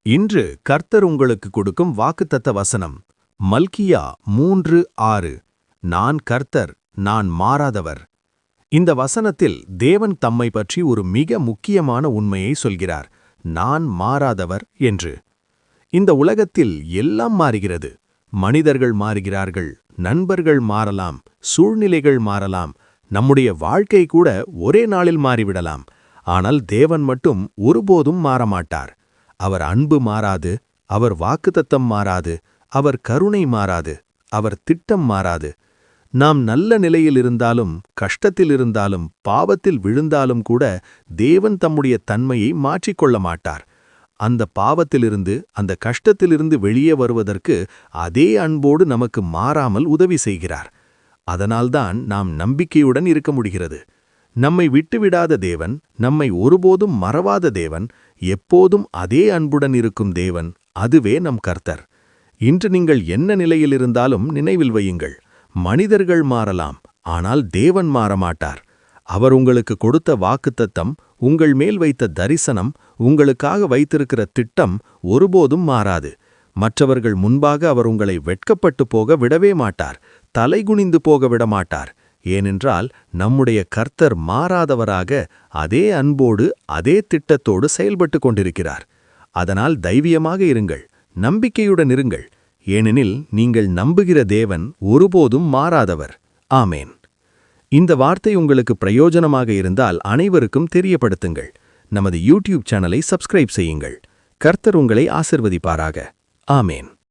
இன்று கர்த்தர் உங்களுக்கு கொடுக்கும் வாக்குத்தத்த வசனம் மல்கியா 3:6. நான் கர்த்தர், நான் மாறாதவர். இந்த வசனத்தில் தேவன் தம்மை பற்றி ஒரு மிக முக்கியமான உண்மையை சொல்கிறார். நான் மாறாதவர் என்று. இந்த உலகத்தில் எல்லாம் மாறுகிறது. மனிதர்கள் மாறுகிறார்கள், நண்பர்கள் மாறலாம், சூழ்நிலைகள் மாறலாம், நம்முடைய வாழ்க்கை கூட ஒரே நாளில் மாறிவிடலாம். ஆனால் தேவன் மட்டும் ஒருபோதும் மாறமாட்டார். அவர் அன்பு மாறாது, அவர் வாக்குத்தத்தம் மாறாது, அவர் கருணை மாறாது, அவர் திட்டம் மாறாது. நாம் நல்ல நிலையில் இருந்தாலும், கஷ்டத்தில் இருந்தாலும், பாவத்தில் விழுந்தாலும் கூட தேவன் தம்முடைய தன்மையை மாற்றிக்கொள்ள மாட்டார். அந்த பாவத்திலிருந்து, அந்த கஷ்டத்திலிருந்து வெளியே வருவதற்கு அதே அன்போடு நமக்கு மாறாமல் உதவி செய்கிறார். அதனால்தான் நாம் நம்பிக்கையுடன் இருக்க முடிகிறது. நம்மை விட்டுவிடாத தேவன், நம்மை ஒருபோதும் மறவாத தேவன், எப்போதும் அதே அன்புடன் இருக்கும் தேவன், அதுவே நம் கர்த்தர். இன்று நீங்கள் என்ன நிலையில் இருந்தாலும் நினைவில் வையுங்கள். மனிதர்கள் மாறலாம், ஆனால் தேவன் மாறமாட்டார். அவர் உங்களுக்கு கொடுத்த வாக்குத்தத்தம், உங்கள் மேல் வைத்த தரிசனம், உங்களுக்காக வைத்திருக்கிற திட்டம் ஒருபோதும் மாறாது. மற்றவர்கள் முன்பாக அவர் உங்களை வெட்கப்பட்டு போக விடவே மாட்டார், தலைகுனிந்து போக விடமாட்டார். ஏனென்றால் நம்முடைய கர்த்தர் மாறாதவராக அதே அன்போடு அதே திட்டத்தோடு செயல்பட்டு கொண்டிருக்கிறார். அதனால் தைரியமாக இருங்கள், நம்பிக்கையுடன் இருங்கள். ஏனெனில் நீங்கள் நம்புகிற தேவன் ஒருபோதும் மாறாதவர். ஆமேன். இந்த வார்த்தை உங்களுக்கு பிரயோஜனமாக இருந்தால் அனைவருக்கும் தெரியப்படுத்துங்கள். நமது யூடியூப் சேனலை சப்ஸ்கிரைப் செய்யுங்கள். கர்த்தர் உங்களை ஆசிர்வதிப்பாராக. ஆமேன்.